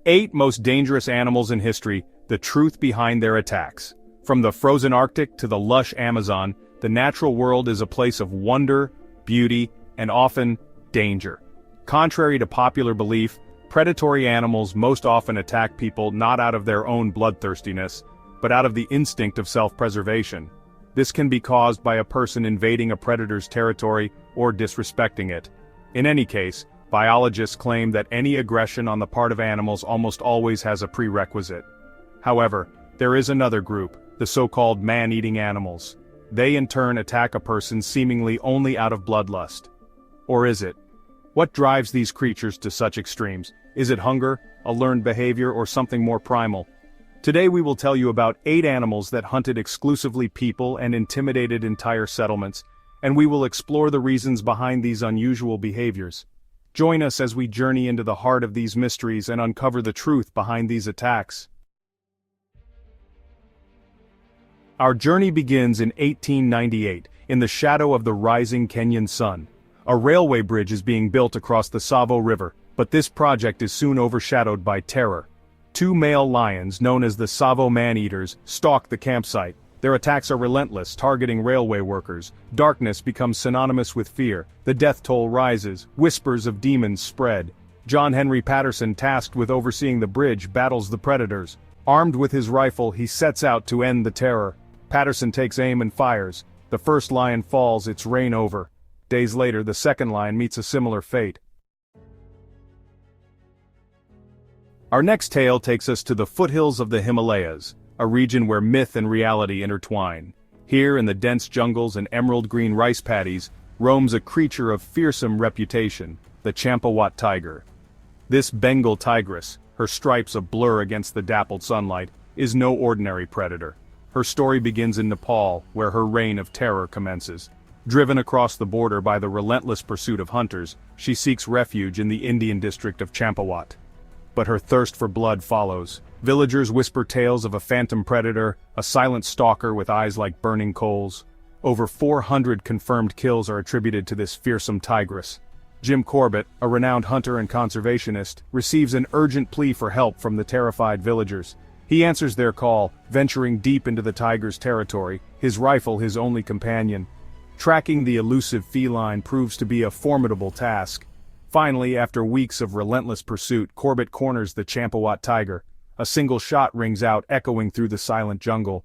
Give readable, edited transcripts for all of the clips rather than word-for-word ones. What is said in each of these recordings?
8 most dangerous animals in history, the truth behind their attacks. From the frozen Arctic to the lush Amazon, the natural world is a place of wonder, beauty, and often, danger. Contrary to popular belief, predatory animals most often attack people not out of their own bloodthirstiness, but out of the instinct of self-preservation. This can be caused by a person invading a predator's territory or disrespecting it. In any case, biologists claim that any aggression on the part of animals almost always has a prerequisite. However, there is another group, the so-called man-eating animals. They in turn attack a person seemingly only out of bloodlust. Or is it? What drives these creatures to such extremes? Is it hunger, a learned behavior, or something more primal? Today we will tell you about 8 animals that hunted exclusively people and intimidated entire settlements, and we will explore the reasons behind these unusual behaviors. Join us as we journey into the heart of these mysteries and uncover the truth behind these attacks. Our journey begins in 1898, in the shadow of the rising Kenyan sun. A railway bridge is being built across the Tsavo River, but this project is soon overshadowed by terror. 2 male lions, known as the Tsavo Man-Eaters, stalk the campsite. Their attacks are relentless, targeting railway workers. Darkness becomes synonymous with fear. The death toll rises. Whispers of demons spread. John Henry Patterson, tasked with overseeing the bridge, battles the predators. Armed with his rifle, he sets out to end the terror. Patterson takes aim and fires. The first lion falls, its reign over. Days later, the second lion meets a similar fate. Our next tale takes us to the foothills of the Himalayas, a region where myth and reality intertwine. Here in the dense jungles and emerald-green rice paddies, roams a creature of fearsome reputation, the Champawat Tiger. This Bengal tigress, her stripes a blur against the dappled sunlight, is no ordinary predator. Her story begins in Nepal, where her reign of terror commences. Driven across the border by the relentless pursuit of hunters, she seeks refuge in the Indian district of Champawat. But her thirst for blood follows. Villagers whisper tales of a phantom predator, a silent stalker with eyes like burning coals. Over 400 confirmed kills are attributed to this fearsome tigress. Jim Corbett, a renowned hunter and conservationist, receives an urgent plea for help from the terrified villagers. He answers their call, venturing deep into the tiger's territory, his rifle his only companion. Tracking the elusive feline proves to be a formidable task. Finally, after weeks of relentless pursuit, Corbett corners the Champawat Tiger. A single shot rings out, echoing through the silent jungle.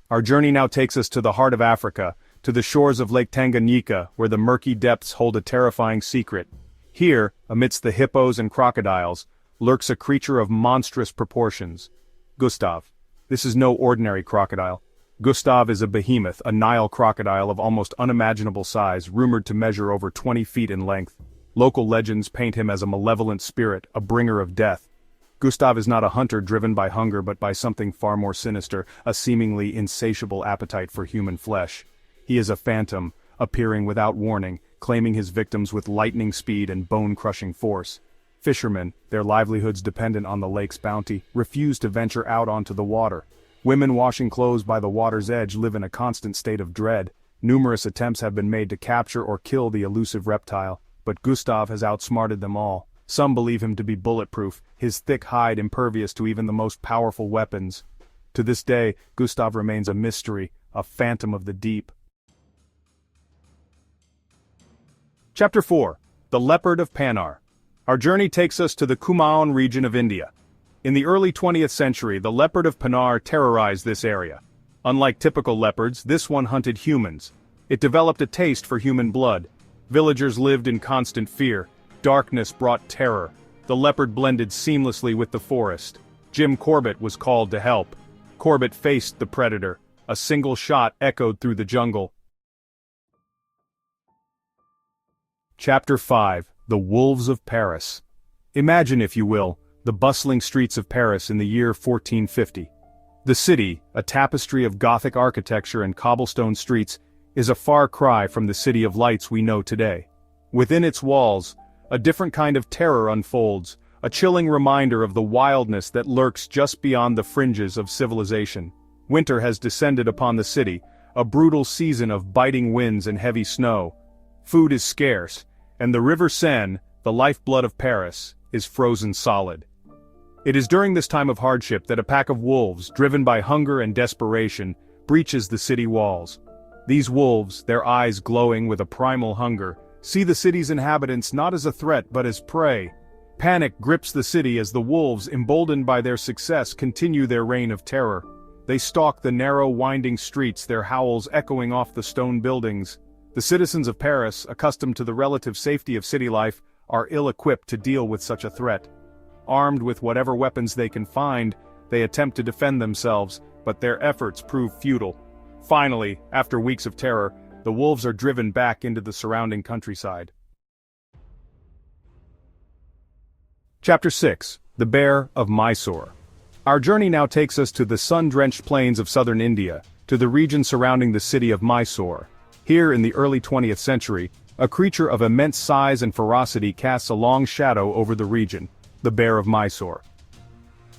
Our journey now takes us to the heart of Africa, to the shores of Lake Tanganyika, where the murky depths hold a terrifying secret. Here, amidst the hippos and crocodiles, lurks a creature of monstrous proportions. Gustav. This is no ordinary crocodile. Gustav is a behemoth, a Nile crocodile of almost unimaginable size, rumored to measure over 20 feet in length. Local legends paint him as a malevolent spirit, a bringer of death. Gustav is not a hunter driven by hunger but by something far more sinister, a seemingly insatiable appetite for human flesh. He is a phantom, appearing without warning, claiming his victims with lightning speed and bone-crushing force. Fishermen, their livelihoods dependent on the lake's bounty, refuse to venture out onto the water. Women washing clothes by the water's edge live in a constant state of dread. Numerous attempts have been made to capture or kill the elusive reptile, but Gustav has outsmarted them all. Some believe him to be bulletproof, his thick hide impervious to even the most powerful weapons. To this day, Gustav remains a mystery, a phantom of the deep. Chapter 4. The Leopard of Panar. Our journey takes us to the Kumaon region of India. In the early 20th century, the Leopard of Panar terrorized this area. Unlike typical leopards, this one hunted humans. It developed a taste for human blood. Villagers lived in constant fear. Darkness brought terror. The leopard blended seamlessly with the forest. Jim Corbett was called to help. Corbett faced the predator. A single shot echoed through the jungle. Chapter 5. The Wolves of Paris. Imagine, if you will, the bustling streets of Paris in the year 1450. The city, a tapestry of Gothic architecture and cobblestone streets, is a far cry from the city of lights we know today. Within its walls, a different kind of terror unfolds, a chilling reminder of the wildness that lurks just beyond the fringes of civilization. Winter has descended upon the city, a brutal season of biting winds and heavy snow. Food is scarce, and the River Seine, the lifeblood of Paris, is frozen solid. It is during this time of hardship that a pack of wolves, driven by hunger and desperation, breaches the city walls. These wolves, their eyes glowing with a primal hunger, see the city's inhabitants not as a threat but as prey. Panic grips the city as the wolves, emboldened by their success, continue their reign of terror. They stalk the narrow, winding streets, their howls echoing off the stone buildings. The citizens of Paris, accustomed to the relative safety of city life, are ill-equipped to deal with such a threat. Armed with whatever weapons they can find, they attempt to defend themselves, but their efforts prove futile. Finally, after weeks of terror, the wolves are driven back into the surrounding countryside. Chapter 6. The Bear of Mysore. Our journey now takes us to the sun-drenched plains of southern India, to the region surrounding the city of Mysore. Here in the early 20th century, a creature of immense size and ferocity casts a long shadow over the region, the Bear of Mysore.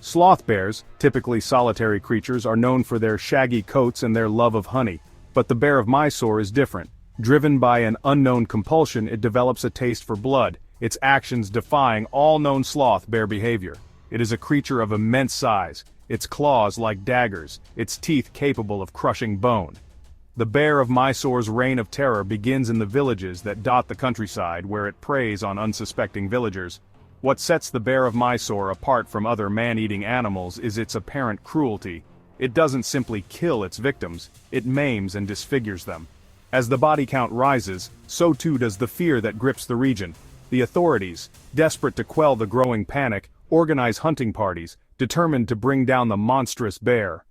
Sloth bears, typically solitary creatures, are known for their shaggy coats and their love of honey, but the Bear of Mysore is different. Driven by an unknown compulsion, it develops a taste for blood, its actions defying all known sloth bear behavior. It is a creature of immense size, its claws like daggers, its teeth capable of crushing bone. The Bear of Mysore's reign of terror begins in the villages that dot the countryside, where it preys on unsuspecting villagers. What sets the Bear of Mysore apart from other man-eating animals is its apparent cruelty. It doesn't simply kill its victims, it maims and disfigures them. As the body count rises, so too does the fear that grips the region. The authorities, desperate to quell the growing panic, organize hunting parties, determined to bring down the monstrous bear.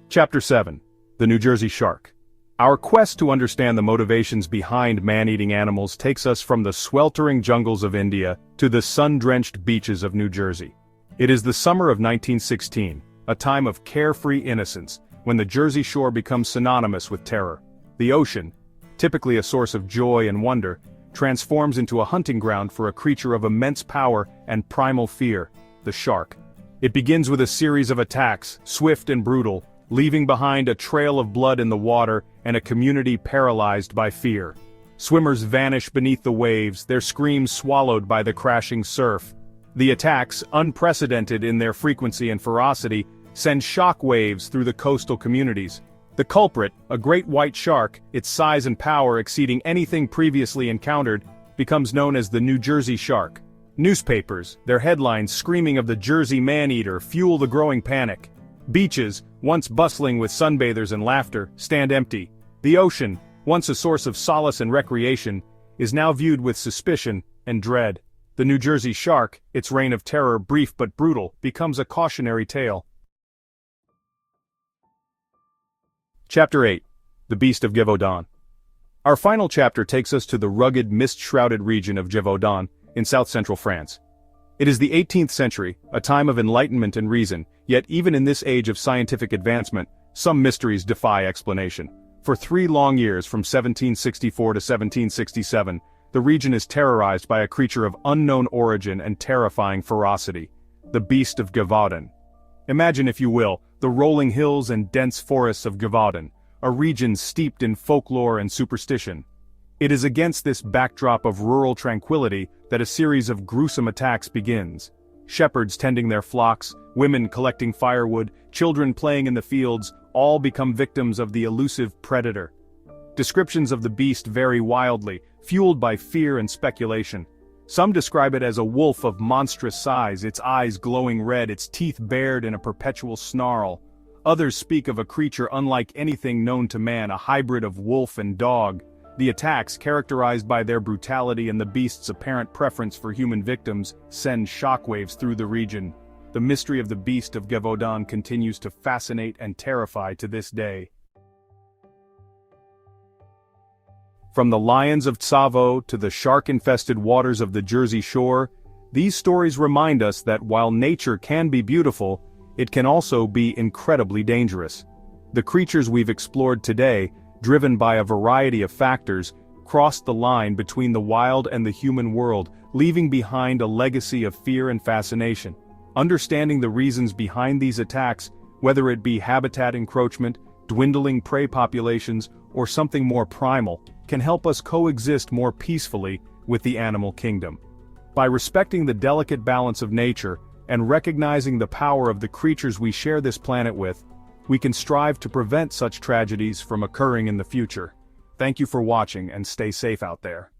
Chapter 7. The New Jersey Shark. Our quest to understand the motivations behind man-eating animals takes us from the sweltering jungles of India to the sun-drenched beaches of New Jersey. It is the summer of 1916, a time of carefree innocence, when the Jersey Shore becomes synonymous with terror. The ocean, typically a source of joy and wonder, transforms into a hunting ground for a creature of immense power and primal fear, the shark. It begins with a series of attacks, swift and brutal, leaving behind a trail of blood in the water and a community paralyzed by fear. Swimmers vanish beneath the waves, their screams swallowed by the crashing surf. The attacks, unprecedented in their frequency and ferocity, send shock waves through the coastal communities. The culprit, a great white shark, its size and power exceeding anything previously encountered, becomes known as the New Jersey Shark. Newspapers, their headlines screaming of the Jersey Man-Eater, fuel the growing panic. Beaches, once bustling with sunbathers and laughter, stand empty. The ocean, once a source of solace and recreation, is now viewed with suspicion and dread. The New Jersey Shark, its reign of terror brief but brutal, becomes a cautionary tale. Chapter 8. The Beast of Gaden. Our final chapter takes us to the rugged, mist-shrouded region of Gévaudan, in south-central France. It is the 18th century, a time of enlightenment and reason, yet even in this age of scientific advancement, some mysteries defy explanation. For 3 long years from 1764 to 1767, the region is terrorized by a creature of unknown origin and terrifying ferocity, the Beast of Gaden. Imagine, if you will, the rolling hills and dense forests of Gaden, a region steeped in folklore and superstition. It is against this backdrop of rural tranquility that a series of gruesome attacks begins. Shepherds tending their flocks, women collecting firewood, children playing in the fields, all become victims of the elusive predator. Descriptions of the beast vary wildly, fueled by fear and speculation. Some describe it as a wolf of monstrous size, its eyes glowing red, its teeth bared in a perpetual snarl. Others speak of a creature unlike anything known to man, a hybrid of wolf and dog. The attacks, characterized by their brutality and the beast's apparent preference for human victims, send shockwaves through the region. The mystery of the Beast of Gaden continues to fascinate and terrify to this day. From the lions of Tsavo to the shark-infested waters of the Jersey Shore, these stories remind us that while nature can be beautiful, it can also be incredibly dangerous. The creatures we've explored today, driven by a variety of factors, crossed the line between the wild and the human world, leaving behind a legacy of fear and fascination. Understanding the reasons behind these attacks, whether it be habitat encroachment, dwindling prey populations, or something more primal, can help us coexist more peacefully with the animal kingdom. By respecting the delicate balance of nature and recognizing the power of the creatures we share this planet with, we can strive to prevent such tragedies from occurring in the future. Thank you for watching and stay safe out there.